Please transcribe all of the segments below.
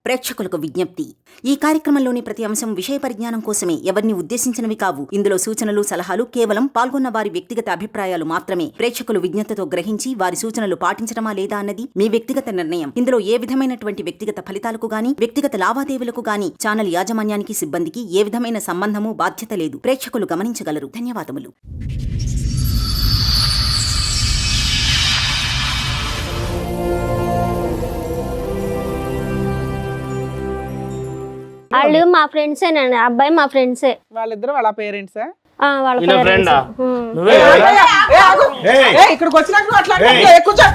ప్రేక్షకులకు విజ్ఞప్తి. ఈ కార్యక్రమంలోని ప్రతి అంశం విషయ పరిజ్ఞానం కోసమే, ఎవరిని ఉద్దేశించినవి కావు. ఇందులో సూచనలు, సలహాలు కేవలం పాల్గొన్న వారి వ్యక్తిగత అభిప్రాయాలు మాత్రమే. ప్రేక్షకులు విజ్ఞతతో గ్రహించి వారి సూచనలు పాటించడమా లేదా అన్నది మీ వ్యక్తిగత నిర్ణయం. ఇందులో ఏ విధమైనటువంటి వ్యక్తిగత ఫలితాలకు గాని, వ్యక్తిగత లావాదేవీలకు గాని ఛానల్ యాజమాన్యానికి, సిబ్బందికి ఏ విధమైన సంబంధము, బాధ్యత లేదు. ప్రేక్షకులు గమనించగలరు. ధన్యవాదములు. వాళ్ళు మా ఫ్రెండ్సేనండి, అబ్బాయి మా ఫ్రెండ్సే. వాళ్ళిద్దరు వాళ్ళ పేరెంట్సా? వాళ్ళ ఫ్రెండా? నువ్వే ఇక్కడికి వచ్చినాక నువ్వు అట్లా కూర్చో.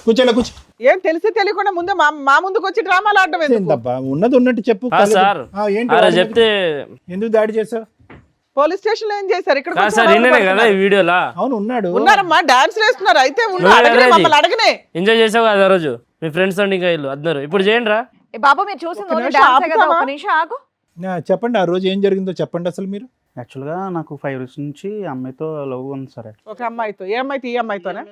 కూర్చో. ఏం తెలిసి తెలియకుండా ముందు మా ముందుకు వచ్చి డ్రామాలు ఆడటం ఎందుకు? ఉన్నది ఉన్నట్టు చెప్పు. సార్ ఏంటి చెప్తే ఎందుకు దాడి చేసావు? పోలీస్ స్టేషన్ లో ఏం చేశారు? ఇక్కడ కదా ఈ వీడియోలా. అవును ఉన్నాడు. ఉన్నారమ్మా, డాన్స్ వేస్తున్నారు. అయితే మమ్మల్ని అడగనే ఎంజాయ్ చేసావు కదా ఆ రోజు మీ ఫ్రెండ్స్ తో. ఇంకా ఇల్లు అద్దరు ఇప్పుడు చేయండి రా బాబు. మీరు చూసింది ఓన్లీ డాన్స్ కదా. ఒక నిమిషం ఆగు. చెప్పండి, ఆ రోజు ఏం జరిగిందో చెప్పండి అసలు మీరు. యాక్చువల్గా నాకు 5 years నుంచి అమ్మాయితో లవ్ ఉంది సార్. ఒక అమ్మాయితో. ఏ అమ్మాయితో? ఈ అమ్మాయితోనే?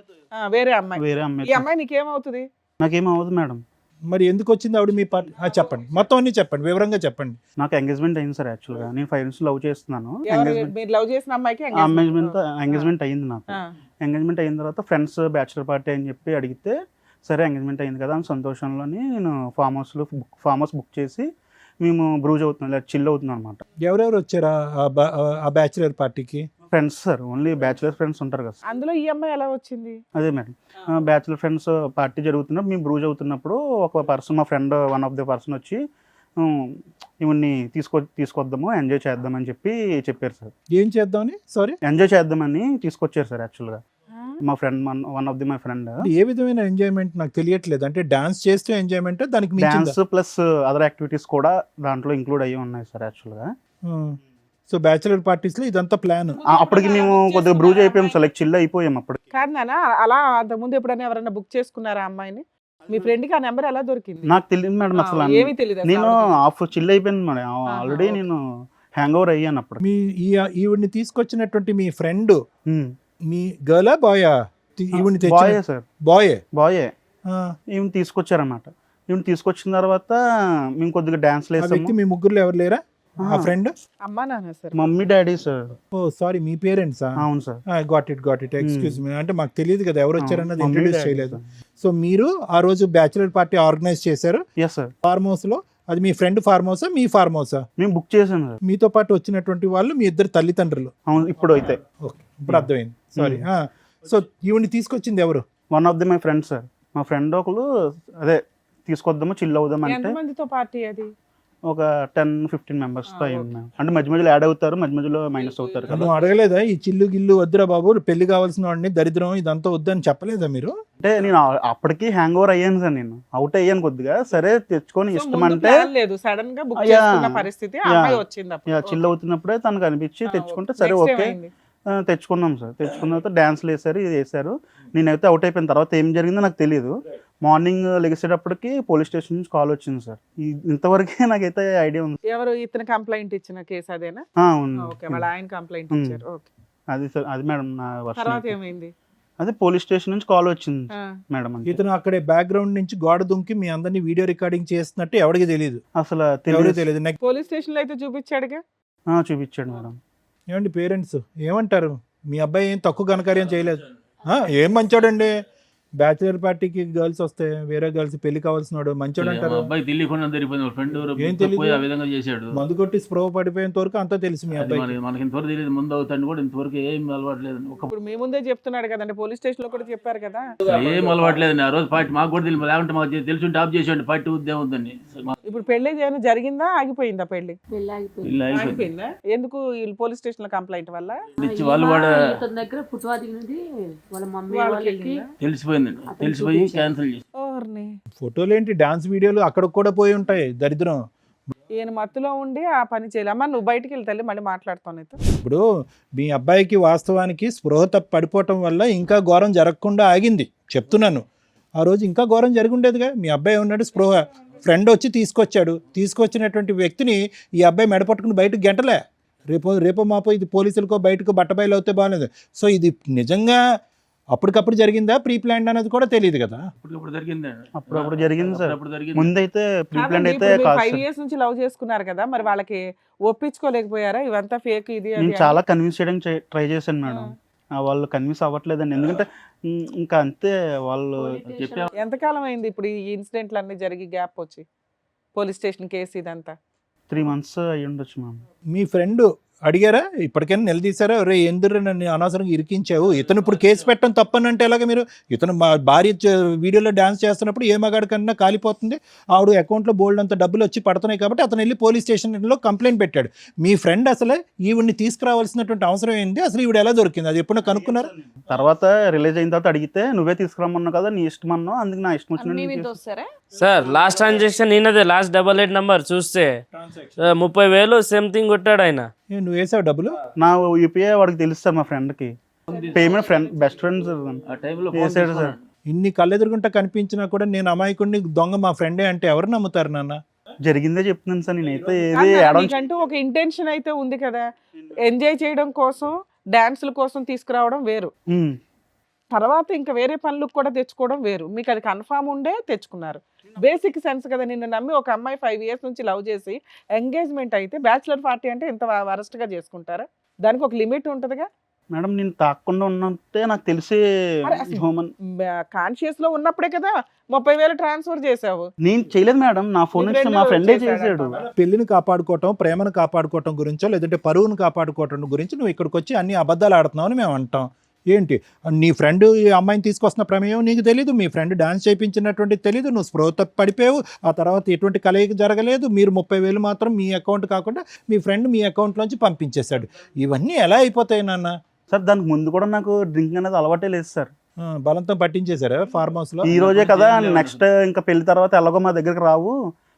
వేరే అమ్మాయి. వేరే అమ్మాయి. ఈ అమ్మాయి నీకేమవుతుంది? నాకేమవుతుంది మేడం. మరి ఎందుకు వచ్చింది ఆవిడ మీ పార్టీ? చెప్పండి, మొత్తం అన్ని చెప్పండి, వివరంగా చెప్పండి. నాకు ఎంగేజ్మెంట్ అయింది సార్. యాక్చువల్గా నేను 5 years లవ్ చేస్తున్నాను. మీరు లవ్ చేసిన అమ్మాయికి ఎంగేజ్మెంట్ అయింది నాకు. ఎంగేజ్మెంట్ అయిన తర్వాత ఫ్రెండ్స్ బ్యాచులర్ పార్టీ అని చెప్పి అడిగితే, సరే ఎంగేజ్మెంట్ అయింది కదా అని సంతోషంలోని నేను ఫామ్ హౌస్ బుక్ చేసి మేము బ్రూజ్ అవుతున్నాం, ఇలా చిల్ అవుతున్నాం అనమాట. ఎవరెవరు వచ్చారా ఆ బ్యాచులర్ పార్టీకి? Friends sir, only bachelor friends ఉంటారు కదా. అందులో ఈ అమ్మాయి ఎలా వచ్చింది? అదే మేడం, బ్యాచులర్ ఫ్రెండ్స్ పార్టీ జరుగుతున్నప్పుడు మేము బ్రూజ్ అవుతున్నప్పుడు ఒక పర్సన్, మా friend one of the person వచ్చి ఇవన్నీ తీసుకొద్దాము, ఎంజాయ్ చేద్దామని చెప్పారు సార్. ఏం చేద్దామని? సారీ, ఎంజాయ్ చేద్దామని తీసుకొచ్చారు సార్. యాక్చువల్గా మా friend, one of the my friend. ఏ విధమైన ఎంజాయ్మెంట్ నాకు తెలియట్లేదు. అంటే డాన్స్ చేస్తూ ఎంజాయ్మెంట్, దానికి డాన్స్ ప్లస్ అదర్ యాక్టివిటీస్ కూడా దాంట్లో ఇంక్లూడ్ అయ్యి ఉన్నాయి సార్. యాక్చువల్గా సో బ్యాచులర్ పార్టీస్ లో ఇదంతా ప్లాన్. అప్పటికి మేము కొద్దిగా బ్రూజ్ అయిపోయాం సార్, లైక్ చిల్ అయిపోయాం అప్పటికి. కాదు నాన్న, అలా అంతకుముందు ఎప్పుడైనా ఎవరైనా బుక్ చేసుకున్నారా అమ్మాయిని? మీ ఫ్రెండ్ కి ఆ నెంబర్ ఎలా దొరికింది? నాకు తెలియదు మేడం అసలు. ఏమీ తెలియదు. నేను చిల్ అయిపోయాను మేడం. ఆల్రెడీ నేను హ్యాంగ్ ఓవర్ అయ్యాను అప్పుడు. మీ ఈవిడ్ని తీసుకొచ్చినటువంటి మీ ఫ్రెండ్ మీ గర్లా బాయా? ఈవిడ్ని బాయే సార్. బాయే ఈవెన్ తీసుకొచ్చారన్నమాట. ఈవెన్ తీసుకొచ్చిన తర్వాత మేము కొద్దిగా డాన్స్ వేసాము. మీ ముగ్గురులో ఎవరు లేరా ఆ ఫ్రెండ్? అమ్మా నాన్న sir. Mummy daddy sir. Oh sorry, మీ పేరెంట్స్? అవును sir. Got it. Excuse me, అంటే మాకు తెలియదు కదా ఎవరు వచ్చారన్నది ఇంట్రడ్యూస్ చేయలేదు. సో మీరు ఆ రోజు బ్యాచులర్ పార్టీ ఆర్గనైజ్ చేశారు ఫార్మ్ హౌస్ లో. అది మీ ఫ్రెండ్ ఫార్మ్ హౌసా, మీ ఫార్మ్ హౌసా? మేము బుక్ చేసాను సార్. మీతో పాటు వచ్చినటువంటి వాళ్ళు మీ ఇద్దరు తల్లిదండ్రులు? అవును, ఇప్పుడు అయితే. ఓకే, ఇప్పుడు అర్థమైంది. సారీ. సో ఈవిని తీసుకొచ్చింది ఎవరు? One of the my friend sir. మా ఫ్రెండ్ ఒకరు అదే తీసుకొద్దాము, చిల్ అవుదాం అంటే. ఎంతమందితో పార్టీ అది? ఒక 10-15 members తో అయింది. అంటే మధ్య మధ్యలో యాడ్ అవుతారు, మధ్య మధ్యలో మైనస్ అవుతారు. నువ్వు అడగలేదా ఈ చిల్లు గిల్లు వద్దురా బాబు, పెళ్లి కావాల్సిన వాడిని, దరిద్రం ఇదంతా వద్దని చెప్పలేదా మీరు? అంటే నేను అప్పటికి హ్యాంగ్ ఓవర్ అయ్యాను సార్, నేను అవుట్ అయ్యాను కొద్దిగా. సరే తెచ్చుకొని ఇష్టం అంటే సడన్ గా బుక్ చేసుకున్న పరిస్థితి, అమ్మాయి వచ్చింది చిల్ అవుతున్నప్పుడే తనకు అనిపించి తెచ్చుకుంటే సరే ఓకే తెచ్చుకున్నాం సార్. తెచ్చుకున్న తర్వాత డాన్స్లు వేసారు, ఇది వేసారు. నేనైతే అవుట్ అయిపోయిన తర్వాత ఏం జరిగిందో నాకు తెలియదు. మార్నింగ్ లెగిసేటప్పటికి పోలీస్ స్టేషన్ నుంచి కాల్ వచ్చింది సార్. ఇంతవరకే నాకైతే ఐడియా ఉంది. ఎవరు ఇతను కంప్లైంట్ ఇచ్చిన కేసు అదేనా? వాళ్ళ ఆయన కంప్లైంట్ ఇచ్చారు. ఓకే, అది సార్. అది మేడం నా తర్వాత ఏమైంది? అదే పోలీస్ స్టేషన్ నుంచి కాల్ వచ్చింది మేడం. ఇతను అక్కడే బ్యాక్గ్రౌండ్ నుంచి గోడ దుంకి మీ అందరినీ వీడియో రికార్డింగ్ చేస్తున్నట్టు ఎవరికి తెలియదు, అసలు తెలియదు. పోలీస్ స్టేషన్ లో అయితే చూపించాడుగా. చూపించాడు మేడం. ఏమండి పేరెంట్స్ ఏమంటారు? మీ అబ్బాయి ఏం తక్కువ ఘనకార్యం చేయలేదు, ఏం మంచోడండి. బ్యాచులర్ పార్టీకి గర్ల్స్ వస్తే వేరే గర్ల్స్ పెళ్లి కావాల్సిన మంచోడు అంటారు. మందు కొట్టి స్ప్రో పడిపోయేంత వరకు అంతా తెలుసు మీ అబ్బాయి. మనకి ఇంతవరకు తెలియదు, ముందు అవుతాడు కూడా ఇంతవరకు ఏం అలవాట్లేదు. ఇప్పుడు మీ ముందే చెప్తున్నాడు కదండి, పోలీస్ స్టేషన్ లో కూడా చెప్పారు కదా. ఏం అలవాట్లేదు. ఆ రోజు పార్టీ మాకు కూడా తెలియదు, లేకుంటే మాకు తెలిసి టాప్ చేసేవాడి పార్టీ ఉద్యమం ఉందని. ఇప్పుడు పెళ్లి ఏమైనా జరిగిందా, ఆగిపోయిందా? పెళ్లి ఆగిపోయిందా? ఎందుకు? పోలీస్ స్టేషన్ లో కంప్లైంట్ వల్ల తెలిసిపోయి క్యాన్సిల్ చేసి. ఫోటోలు ఏంటి, డాన్స్ వీడియోలు అక్కడ కూడా పోయి ఉంటాయి, దరిద్రం. ఈయన మత్తులో ఉండి ఆ పని చేయాలి. అమ్మా నువ్వు బయటికి వెళ్తే మళ్ళీ మాట్లాడుతాను. ఇప్పుడు మీ అబ్బాయికి వాస్తవానికి స్పృహ తప్పి పడిపోవటం వల్ల ఇంకా ఘోరం జరగకుండా ఆగింది చెప్తున్నాను. ఆ రోజు ఇంకా ఘోరం జరిగి ఉండేదిగా. మీ అబ్బాయి ఉన్నాడు, స్పృహ ఫ్రెండ్ వచ్చి తీసుకొచ్చినటువంటి వ్యక్తిని ఈ అబ్బాయి మెడపట్టుకుని బయటకు గెంటలే. రేపో మాపో ఇది పోలీసులకో బయటకు బట్టబయలు అవుతే బాగాలేదు. సో ఇది నిజంగా అప్పటికప్పుడు జరిగిందా, ప్రీ ప్లాన్ అనేది కూడా తెలియదు కదా. అప్పటికప్పుడు జరిగింది అప్పుడప్పుడు జరిగింది సార్. అప్పుడు జరిగింది. ముందైతే ప్రీ ప్లాన్ అయితే ఇప్పుడు కాదు 5 సార్. years నుంచి లవ్ చేసుకున్నారు కదా, మరి వాళ్ళకి ఒప్పించుకోలేకపోయారా ఇవంతా ఫేక్ ఇది అది నేను అని? చాలా కన్విన్స్ చేయడానికి ట్రై చేశాను మేడం. వాళ్ళు కన్విన్స్ అవ్వట్లేదండి. ఎందుకంటే ఇంకా అంతే వాళ్ళు చెప్పా ఎంతకాలం అయింది ఇప్పుడు ఈ ఇన్సిడెంట్లు అన్ని జరిగి గ్యాప్ వచ్చి పోలీస్ స్టేషన్ కేసు ఇదంతా? 3 months అయ్యి ఉండొచ్చు మ్యామ్. మీ ఫ్రెండ్ అడిగారా ఇప్పటికైనా నిలదీశారా, రే ఎందుకు నన్ను అనవసరంగా ఇరికించావు, ఇతను ఇప్పుడు కేసు పెట్టడం తప్పనంటే ఎలాగ మీరు, ఇతను మా భార్య వీడియోలో డ్యాన్స్ చేస్తున్నప్పుడు ఏ మగాడి కన్నా కాలిపోతుంది, ఆవిడ అకౌంట్లో బోల్డ్ అంత డబ్బులు వచ్చి పడుతున్నాయి కాబట్టి అతను వెళ్ళి పోలీస్ స్టేషన్లో కంప్లైంట్ పెట్టాడు. మీ ఫ్రెండ్ అసలు ఈవిడ్ని తీసుకురావాల్సినటువంటి అవసరం ఏంది, అసలు ఈవిడ ఎలా దొరికింది, అది ఎప్పుడైనా కనుక్కున్నారా? తర్వాత రిలీజ్ అయిన తర్వాత అడిగితే నువ్వే తీసుకురమ్మన్నావు కదా, నీ ఇష్టం అన్నావు, అందుకు నా ఇష్టం మీ మీద వచ్చినట్టు వస్తారా? సార్ లాస్ట్ ట్రాన్సాక్షన్ ఈయనదే, లాస్ట్ 88 నంబర్ చూస్తే 30,000 సంథింగ్ కొట్టాడు ఆయన. నువ్వు వేసావు డబ్బులు? నా యూపీఐ వాడికి తెలుసు సార్, మా ఫ్రెండ్కి పేమెంట్ బెస్ట్ ఫ్రెండ్స్ ఆ టైంలో చేశాడు సార్. ఇన్ని కళ్ళెదురుగుంటా కనిపించినా కూడా నేను అమాయకుడిని దొంగ మా ఫ్రెండే అంటే ఎవరు నమ్ముతారు నాన్న? జరిగిందే చెప్తున్నాను సార్. నేనైతే ఏది అన్నా, add-on నీకంటూ ఒక ఇంటెన్షన్ అయితే ఉంది కదా, ఎంజాయ్ చేయడం కోసం డాన్సుల కోసం తీసుకురావడం వేరు, ఉమ్. తర్వాత ఇంకా వేరే పనులకు కూడా తెచ్చుకోవడం వేరు. మీకు అది కన్ఫామ్ ఉండే తెచ్చుకున్నారు. బేసిక్ సెన్స్ కదా, నిన్ను నమ్మి ఒక అమ్మాయి 5 years నుంచి లవ్ చేసి ఎంగేజ్మెంట్ అయితే బ్యాచులర్ పార్టీ అంటే ఇంత వరస్ట్ గా చేసుకుంటారా? దానికి ఒక లిమిట్ ఉంటదిగా మేడం నేను తాకుండా ఉన్నట్టే నాకు తెలిసి మరి అసలు హ్యూమన్ కాన్షియస్ లో ఉన్నప్పుడే కదా 30,000 ట్రాన్స్ఫర్ చేసావు. నేను చేయలేదు మేడం, నా ఫోన్ నీ నుంచి friend మా ఫ్రెండే చేశాడంట. చేశాడు. పెళ్లిని కాపాడుకోవటం, ప్రేమను కాపాడుకోవటం గురించో లేదంటే పరువును కాపాడుకోవటం గురించి నువ్వు ఇక్కడికి వచ్చి అన్ని అబద్ధాలు ఆడుతున్నావు అని మేము అంటాం. ఏంటి నీ ఫ్రెండ్ ఈ అమ్మాయిని తీసుకొస్తున్న ప్రమేయం నీకు తెలీదు, మీ ఫ్రెండ్ డాన్స్ చేయించినటువంటి తెలీదు, నువ్వు స్పృహ తప్పి పడిపోయావు, ఆ తర్వాత ఎటువంటి కలయిక జరగలేదు, మీరు 30,000 మాత్రం మీ అకౌంట్ కాకుండా మీ ఫ్రెండ్ మీ అకౌంట్లోంచి పంపించేశాడు. ఇవన్నీ ఎలా అయిపోతాయి నాన్న? సార్ దానికి ముందు కూడా నాకు డ్రింక్ అనేది అలవాటే లేదు సార్. బలంతో పట్టించేశారా ఫార్మ్ హౌస్ లో? ఈ రోజే కదా, నెక్స్ట్ ఇంకా పెళ్లి తర్వాత ఎలాగో మా దగ్గరికి రావు,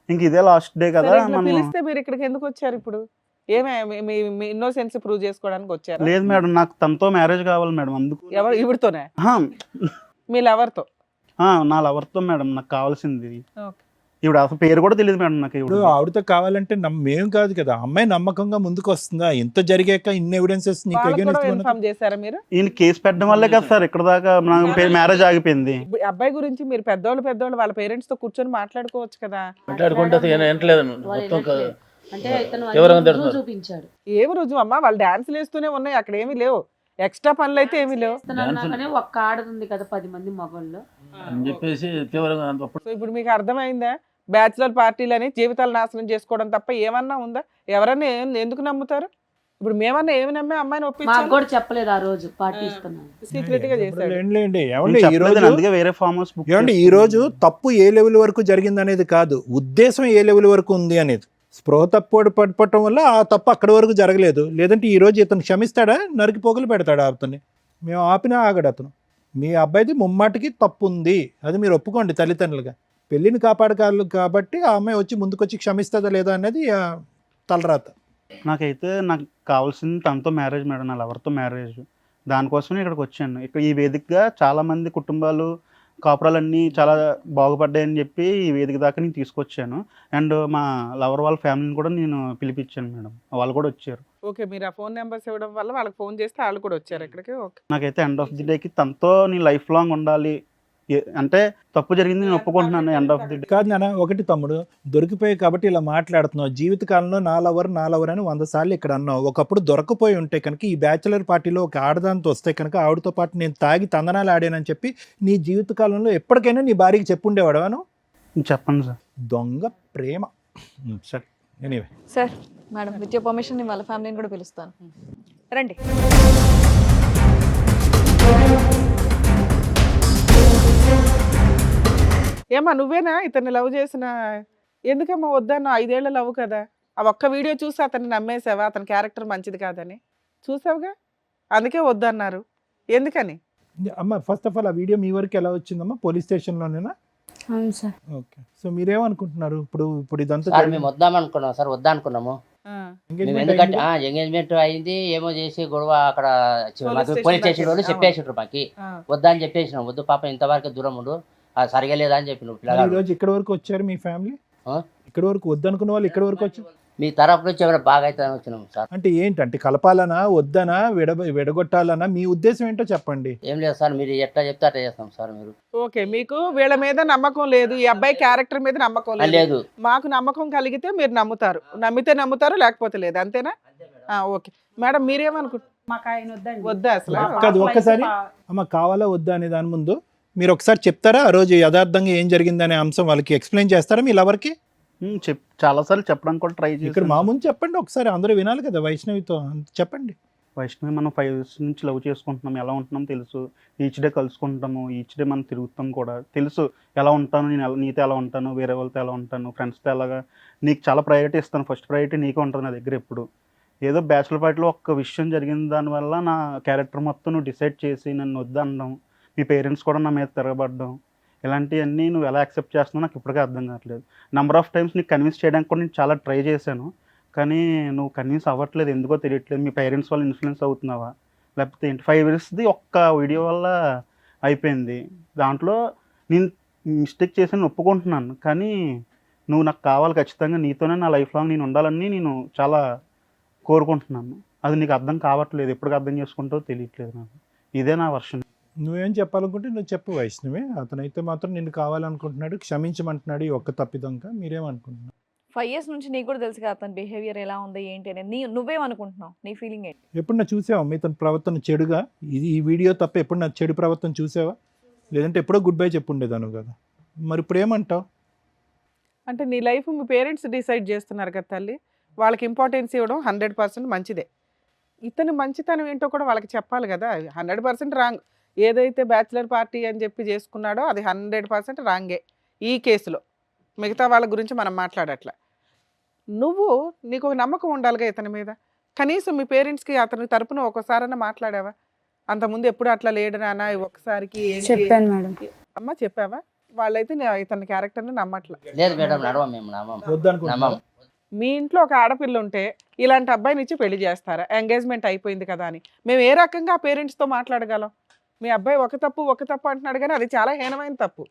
ఇంక ఇదే లాస్ట్ డే కదా సరే, ఇట్లా మనం. పిలిస్తే మీరు ఇక్కడికి ఎందుకు వచ్చారు ఇప్పుడు? ఏమే మీ ఇన్నోసెన్స్ ప్రూవ్ చేసుకోవడానికి వచ్చారు? లేదు మేడం, నాకు తనతో మ్యారేజ్ కావాలి మేడం, అందుకు. ఎవరు ఇవిడితోనే? ఆహా, మీ లవర్తో? నా లవర్తో మేడం నాకు కావాల్సింది. ఓకే. ఇప్పుడు అసలు పేరు కూడా తెలియదు మేడం నాకు. ఇప్పుడు ఇప్పుడు ఆవిడతో కావాలంటే మేం కాదు కదా, అమ్మాయి నమ్మకంగా ముందుకు వస్తుందా? ఇంత జరిగాక ఇన్ని ఎవిడెన్సెస్ నీకు వాళ్ళకు కూడా against ఇన్ఫార్మ్ చేశారా మీరు? ఈయన కేసు పెట్టడం వల్లే కదా సార్ ఇక్కడ దాకా మ్యారేజ్ ఆగిపోయింది. ఇప్పుడు ఈ అబ్బాయి గురించి మీరు పెద్దోళ్ళు వాళ్ళ పేరెంట్స్ తో కూర్చొని మాట్లాడుకోవచ్చు కదా. మాట్లాడుకుంటే ఎంటలేదు మొత్తం అంటే ఇతను ఎవరైనా అన్ని తిడుతున్నారు. రుజువు చూపించాడు. ఏమి రుజువు అమ్మా, వాళ్ళు డాన్సులు వేస్తూనే ఉన్నాయి, అక్కడ ఏమీ లేవు, ఎక్స్ట్రా పనులు అయితే ఏమీ లేవు. ఇతనన్నాకనే ఒక్క ఆడది ఉంది కదా 10 మంది మగళ్ళు. అని చెప్పేసి తీవ్రంగా అప్పుడు సో ఇప్పుడు మీకు అర్థమైందా? బ్యాచులర్ పార్టీలని జీవితాలు నాశనం చేసుకోవడం తప్ప ఏమన్నా ఉందా? ఎవరన్నా ఎందుకు నమ్ముతారు? ఇప్పుడు మేమన్నా ఏమి నమ్మే అమ్మాయిని మాకు ఒప్పించాలి? కూడా చెప్పలేదు ఆ రోజు పార్టీ ఇస్తున్నాను. సీక్రెట్ గా చేశాడు. లేండి. నేను ఏమండి ఈ చెప్పలేదు, రోజు అందుకే వేరే ఫామ్ హౌస్ బుక్ ఏమండి ఈ రోజు తప్పు ఏ లెవెల్ వరకు జరిగింది అనేది కాదు, ఉద్దేశం ఏ లెవెల్ వరకు ఉంది అనేది. స్పృహ తప్పు పడిపోవటం వల్ల ఆ తప్పు అక్కడి వరకు జరగలేదు. లేదంటే ఈ రోజు ఇతను క్షమిస్తాడా, నరికి పోగులు పెడతాడా అతన్ని? మేము ఆపినా ఆగడు అతను. మీ అబ్బాయిది ముమ్మాటికి తప్పు ఉంది, అది మీరు ఒప్పుకోండి తల్లిదండ్రులుగా. పెళ్ళిని కాపాడగలరు కాబట్టి ఆ అమ్మాయి వచ్చి ముందుకొచ్చి క్షమిస్తుందా లేదా అనేది తలరాత. నాకైతే నాకు కావాల్సింది తనతో మ్యారేజ్ మేడం, నా లవర్తో మ్యారేజ్. దానికోసమే ఇక్కడికి వచ్చాను. ఇక్కడ ఈ వేదికగా చాలా మంది కుటుంబాలు కాపురాలన్నీ చాలా బాగుపడ్డాయని చెప్పి ఈ వేదిక దాకా నేను తీసుకొచ్చాను. అండ్ మా లవర్ వాళ్ళ ఫ్యామిలీని కూడా నేను పిలిపించాను మేడం, వాళ్ళు కూడా వచ్చారు. ఓకే, మీరు ఆ ఫోన్ నెంబర్స్ ఇవ్వడం వల్ల వాళ్ళకి ఫోన్ చేస్తే వాళ్ళు కూడా వచ్చారు ఇక్కడికి. ఓకే. నాకైతే ఎండ్ ఆఫ్ ది డేకి తనతో నేను లైఫ్ లాంగ్ ఉండాలి. అంటే తప్పు జరిగింది నేను ఒప్పుకుంటున్నాను ఎండ్ ఆఫ్ ది డే. కాదు నాన్న, ఒకటి తమ్ముడు దొరికిపోయి కాబట్టి ఇలా మాట్లాడుతున్నావు. జీవితకాలంలో నా లవర్ అని 100 సార్లు ఇక్కడ అన్నావు. ఒకప్పుడు దొరకపోయి ఉంటే కనుక ఈ బ్యాచులర్ పార్టీలో ఒక ఆడదాంతో వస్తే కనుక ఆవిడతో పాటు నేను తాగి తందనాలు ఆడానని చెప్పి నీ జీవితకాలంలో ఎప్పటికైనా నీ భార్యకి చెప్పుండేవాడవాను? చెప్పండి సార్. దొంగ ప్రేమ. సరే anyway sir, madam with your permission నేను వాళ్ళ ఫ్యామిలీని కూడా పిలుస్తాను. రండి. ఏమ్మా నువ్వేనా ఇతన్ని లవ్ చేసిన? ఎందుకమ్మా వద్దన్నా? 5 ఏళ్ల లవ్ కదా. ఆ ఒక్క వీడియో చూసి అతన్ని నమ్మేసావా? అతని క్యారెక్టర్ మంచిది కాదని చూసావుగా, అందుకే వద్దన్నారు. ఎందుకని? అమ్మ ఫస్ట్ ఆఫ్ ఆల్ ఆ వీడియో మీ వరకు ఎలా వచ్చిందమ్మా? పోలీస్ స్టేషన్లోనేనా? అవును సార్. ఓకే. సో మీరేమనుకుంటున్నారు ఇప్పుడు ఇదంతా సార్? మేము వద్దాం అనుకున్నాం సార్, వద్దనుకున్నాము. మేము ఎందుకంటే ఎంగేజ్మెంట్ అయింది ఏమో చేసి గొడవ అక్కడ పోలీస్ స్టేషన్ వాళ్ళు చెప్పేసిండ్రు మాకి, వద్దా అని చెప్పేసినాం. వద్దు పాప ఇంతవరకు దూరం ఉండు, సరిగా లేదా అని చెప్పిన ఈ రోజు ఇక్కడ వరకు వచ్చారు మీ ఫ్యామిలీ? ఇక్కడ వరకు వద్దనుకున్న వాళ్ళు ఇక్కడ వరకు వచ్చారు. మీ తరపు నుంచి ఏమైనా బాగా అవుతుందని వచ్చినాం సార్. అంటే ఏంటంటే కలపాలనా వద్దనా విడగొట్టాలనా మీ ఉద్దేశం ఏంటో చెప్పండి. ఏం లేదు సార్, మీరు ఎట్లా చెప్తే అట్లా చేస్తాం సార్. మీరు ఓకే, మీకు వీళ్ళ మీద నమ్మకం లేదు, ఈ అబ్బాయి క్యారెక్టర్ మీద నమ్మకం లేదు. లేదు, మాకు నమ్మకం కలిగితే మీరు నమ్ముతారు, నమ్మితే నమ్ముతారు, లేకపోతే లేదు, అంతేనా? ఓకే మేడం, మీరేమనుకుంటున్నారు? మాకు ఆయన వద్దండి. వద్దా అసలు? కాదు, ఒక్కసారి అమ్మ కావాలా వద్దా అనే దాని ముందు మీరు ఒకసారి చెప్తారా ఆ రోజు యథార్థంగా ఏం జరిగిందనే అంశం వాళ్ళకి ఎక్స్ప్లెయిన్ చేస్తారా మీ లవర్కి? చాలాసార్లు చెప్పడానికి కూడా ట్రై ఇక్కడ చేశాను. మా ముందు చెప్పండి ఒకసారి, అందరూ వినాలి కదా వైష్ణవితో, చెప్పండి. వైష్ణవి మనం 5 years నుంచి లవ్ చేసుకుంటున్నాం, ఎలా ఉంటున్నాం తెలుసు, ఈచ్ డే కలుసుకుంటాము, ఈచ్ డే మనం తిరుగుతాం కూడా తెలుసు, ఎలా ఉంటాను నేను, నీతో ఎలా ఉంటాను, వేరే వాళ్ళతో ఎలా ఉంటాను, ఫ్రెండ్స్తో ఎలాగా, నీకు చాలా ప్రయారిటీ ఇస్తాను, ఫస్ట్ ప్రయారిటీ నీకే ఉంటుంది నా దగ్గర ఎప్పుడు. ఏదో బ్యాచులర్ పార్టీలో ఒక్క విషయం జరిగిన దానివల్ల నా క్యారెక్టర్ మొత్తం నువ్వు డిసైడ్ చేసి నన్ను వద్దనడం, మీ పేరెంట్స్ కూడా నా మీద తిరగబడ్డం, ఇలాంటివన్నీ నువ్వు ఎలా యాక్సెప్ట్ చేస్తున్నావు నాకు ఇప్పటికే అర్థం కావట్లేదు. నెంబర్ ఆఫ్ టైమ్స్ నీకు కన్విన్స్ చేయడానికి కూడా నేను చాలా ట్రై చేశాను, కానీ నువ్వు కన్విన్స్ అవ్వట్లేదు, ఎందుకో తెలియట్లేదు. మీ పేరెంట్స్ వల్ల ఇన్ఫ్లుయెన్స్ అవుతున్నావా లేకపోతే ఏంటి? 5 yearsది ఒక్క వీడియో వల్ల అయిపోయింది. దాంట్లో నేను మిస్టేక్ చేసి ఒప్పుకుంటున్నాను, కానీ నువ్వు నాకు కావాలి ఖచ్చితంగా, నీతోనే నా లైఫ్ లాంగ్ నేను ఉండాలని నేను చాలా కోరుకుంటున్నాను. అది నీకు అర్థం కావట్లేదు, ఎప్పటికి అర్థం చేసుకుంటావో తెలియట్లేదు నాకు. ఇదే నా వర్షన్. నువ్వేం చెప్పాలనుకుంటే నువ్వు చెప్పు వైష్ణవి. అతనైతే మాత్రం నిన్ను కావాలనుకుంటున్నాడు, క్షమించమంటున్నాడు ఈ ఒక్క తప్పిదంగా. మీరేమనుకుంటున్నావు? 5 years నుంచి నీకు కూడా తెలుసు కదా అతని బిహేవియర్ ఎలా ఉంది ఏంటి అని. నువ్వేమనుకుంటున్నావు? నీ ఫీలింగ్ ఏంటి? ఎప్పుడు చూసావా మీ తన ప్రవర్తన చెడుగా? ఈ వీడియో తప్ప ఎప్పుడు నా చెడు ప్రవర్తన చూసావా? లేదంటే ఎప్పుడో గుడ్ బై చెప్పుండేదాను కదా, మరి ఇప్పుడు ఏమంటావు? అంటే నీ లైఫ్ మీ పేరెంట్స్ డిసైడ్ చేస్తున్నారు కదా తల్లి, వాళ్ళకి ఇంపార్టెన్స్ ఇవ్వడం 100% మంచిదే. ఇతని మంచితనం ఏంటో కూడా వాళ్ళకి చెప్పాలి కదా. 100% రాంగ్. ఏదైతే బ్యాచిలర్ పార్టీ అని చెప్పి చేసుకున్నాడో అది 100% రాంగే ఈ కేసులో. మిగతా వాళ్ళ గురించి మనం మాట్లాడట్లా. నీకు ఒక నమ్మకం ఉండాలిగా ఇతని మీద. కనీసం మీ పేరెంట్స్కి అతని తరపున ఒకసారైనా మాట్లాడావా? అంతకుముందు ఎప్పుడు అట్లా లేడు నాన్న, ఒకసారికి చెప్పాను మేడం. అమ్మ చెప్పావా? వాళ్ళైతే ఇతని క్యారెక్టర్ని నమ్మట్లా. లేదు మేడం, నడవం మేము, నమ్మం. మీ ఇంట్లో ఒక ఆడపిల్ల ఉంటే ఇలాంటి అబ్బాయిని ఇచ్చి పెళ్లి చేస్తారా? ఎంగేజ్మెంట్ అయిపోయింది కదా అని మేము ఏ రకంగా ఆ పేరెంట్స్తో మాట్లాడగలం? మీ అబ్బాయి ఒక తప్పు అంటున్నాడు, కానీ అది చాలా హీనమైన తప్పు.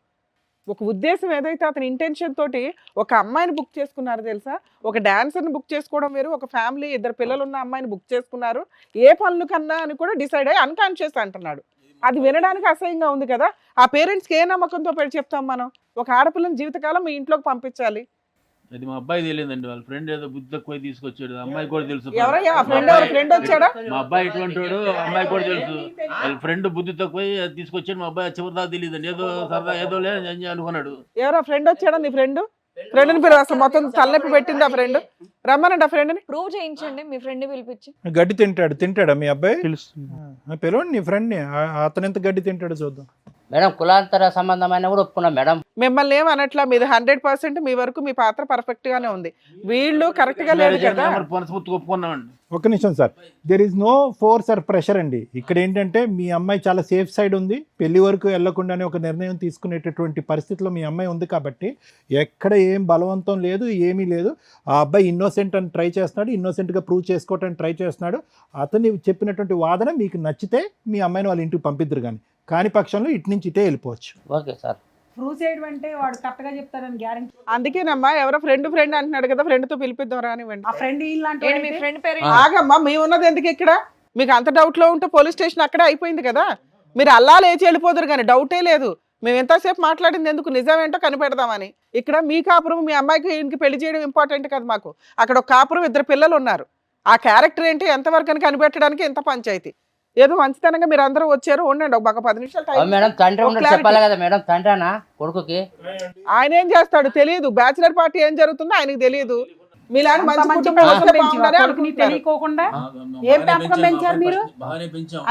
ఒక ఉద్దేశం ఏదైతే అతని ఇంటెన్షన్ తోటి ఒక అమ్మాయిని బుక్ చేసుకున్నారు తెలుసా? ఒక డాన్సర్ని బుక్ చేసుకోవడం వేరు, ఒక ఫ్యామిలీ 2 పిల్లలు ఉన్న అమ్మాయిని బుక్ చేసుకున్నారు, ఏ పనులు కన్నా అని కూడా డిసైడ్ అయ్యి అన్కాన్షియస్ అంటున్నాడు. అది వినడానికి అసహ్యంగా ఉంది కదా. ఆ పేరెంట్స్కి ఏ నమ్మకంతో పెట్టి చెప్తాం మనం? ఒక ఆడపిల్లని జీవితకాలం మీ ఇంట్లోకి పంపించాలి. అది మా అబ్బాయి తెలియదండి, వాళ్ళ ఫ్రెండ్ ఏదో బుద్ధి తక్కువ తీసుకొచ్చాడు, అమ్మాయి కూడా తెలుసు. ఎవరయ్యా ఫ్రెండ్ వచ్చాడా? మా అబ్బాయి ఇటువంటి వాడు, అమ్మాయి కూడా తెలుసు. వాళ్ళ ఫ్రెండ్ బుద్ధి తక్కువ తీసుకొచ్చాడు, మా అబ్బాయి చివరి దాకా తెలియదండి, ఏదో సరదా ఏదో లేదు అనుకున్నాడు. ఎవరో ఫ్రెండ్ వచ్చాడా? నీ ఫ్రెండ్ని పేరు అసలు మొత్తం తలనొప్పి పెట్టింది ఆ ఫ్రెండ్. రమ్మనండి ఆ ఫ్రెండ్ని. ప్రూవ్ చేయించండి మీ ఫ్రెండ్ని పిలిపించి. గడ్డి తింటాడా మీ అబ్బాయి? తెలుసు. పిలవండి నీ ఫ్రెండ్ని, అతను ఎంత గడ్డి తింటాడో చూద్దాం. మేడం కులాంతర సంబంధమైన కూడా ఒప్పుకున్నాం మేడం. మిమ్మల్ని ఏమనట్లా, మీది 100% మీ వరకు మీ పాత్ర పర్ఫెక్ట్ గానే ఉంది. వీళ్ళు కరెక్ట్ గా లేదు కదా. ఒప్పుకున్నామండి. ఒక్క నిమిషం sir, there is no force or pressure అండి. ఇక్కడ ఏంటంటే మీ అమ్మాయి చాలా సేఫ్ సైడ్ ఉంది, పెళ్లి వరకు వెళ్లకుండానే ఒక నిర్ణయం తీసుకునేటటువంటి పరిస్థితిలో మీ అమ్మాయి ఉంది కాబట్టి ఎక్కడ ఏం బలవంతం లేదు, ఏమీ లేదు. ఆ అబ్బాయి ఇన్నోసెంట్ అని ట్రై చేస్తున్నాడు, ఇన్నోసెంట్గా ప్రూవ్ చేసుకోవటానికి ట్రై చేస్తున్నాడు. అతను చెప్పినటువంటి వాదన మీకు నచ్చితే మీ అమ్మాయిని వాళ్ళ ఇంటికి పంపిద్దరు, కాని పక్షంలో ఇటు నుంచి ఇటే వెళ్ళిపోవచ్చు. Okay sir. ప్రూవ్ చేయడం అంటే వాడు కరెక్ట్ గా చెప్తారని గ్యారెంటీ. అందుకేనమ్మా ఎవరో ఫ్రెండ్ అంటున్నాడు కదా, ఫ్రెండ్ తో పిలిపిద్దాం రానివ్వండి. ఆ ఫ్రెండ్ మీ ఫ్రెండ్ పేరు ఆగమ్మా, మేము ఉన్నది ఎందుకు ఇక్కడ? మీకు అంత డౌట్ లో ఉంటే పోలీస్ స్టేషన్ అక్కడే అయిపోయింది కదా. మీరు అల్లా లేచి వెళ్ళిపోదురు కానీ డౌటే లేదు. మేము ఎంతసేపు మాట్లాడింది ఎందుకు, నిజమేంటో కనిపెడదామని. ఇక్కడ మీ కాపురం, మీ అమ్మాయికి ఇంటికి పెళ్లి చేయడం ఇంపార్టెంట్ కదా మాకు. అక్కడ ఒక కాపురం, 2 పిల్లలు ఉన్నారు. ఆ క్యారెక్టర్ ఏంటి ఎంతవరకు అని కనిపెట్టడానికి ఎంత పంచాయతీ. ఏదో మంచితనంగా మీరు అందరూ వచ్చారు, ఉండండి ఒక 10 నిమిషాలు. మేడం తండ్రి ఉన్నట్టు చెప్పాలి కదా మేడం, తండ్రినా కొడుకుకి? ఆయన ఏం చేస్తాడు తెలియదు, బ్యాచిలర్ పార్టీ ఏం జరుగుతుందో ఆయనకు తెలియదు. మీలాంటి మంచి తెలియకోకుండా ఏం పెంపకం పెంచారు మీరు?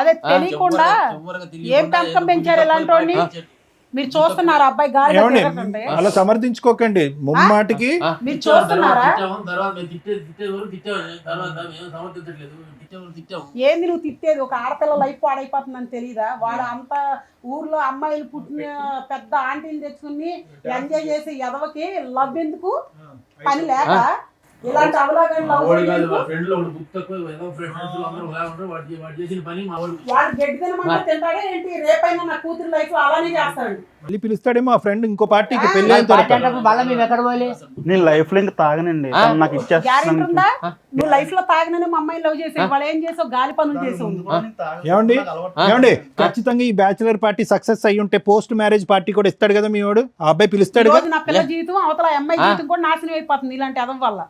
అదే తెలియకుండా ఏం పెంపకం పెంచారు ఇలాంటి వాడిని? మీరు చూస్తున్నారు అబ్బాయి గాలి అలా సమర్థించుకోకండి ముమ్మాటికి. మీరు చూస్తున్నారా? ఏంది నువ్వు తిట్టేది? ఒక ఆడపిల్ల లైఫ్ పాడైపోతుందని తెలియదా? వాడు అంత ఊర్లో అమ్మాయిలు పుట్టిన పెద్ద ఆంటీని తెచ్చుకుని ఎంజాయ్ చేసి ఎదవకి లవ్ ఎందుకు? పని లేక ఇలాంటి అవలాగా వాడు గడ్డి తినమంటే తింటాడే ఏంటి? రేపైనా నా కూతురు లైఫ్ అలానే చేస్తాడు. మళ్ళీ పిలుస్తాడేమో ఆ ఫ్రెండ్ ఇంకో పార్టీకి పెళ్లి అయిన పార్టీ తర్వాత. అంటే మళ్ళీ మేము ఎక్కడ పోవాలి? నేను లైఫ్ లో ఇంకా తాగనండి, తను నాకు గ్యారెంటీ ఇచ్చేస్తాను. ఉందా? నువ్వు లైఫ్ లో తాగిననే మా అమ్మాయిని లవ్ చేసి వాళ్ళు ఏం చేసావు? గాలి పనులు చేసావు. ఏమండి ఖచ్చితంగా ఈ బ్యాచిలర్ పార్టీ సక్సెస్ అయ్యి ఉంటే పోస్ట్ మ్యారేజ్ పార్టీ కూడా ఇస్తాడు కదా మీ వాడు, ఆ అబ్బాయి ఈ పిలుస్తాడు రోజు నా పిల్ల జీవితం అవతల అమ్మాయి జీవితం కూడా నాశనం అయిపోతుంది ఇలాంటి అదం వల్ల.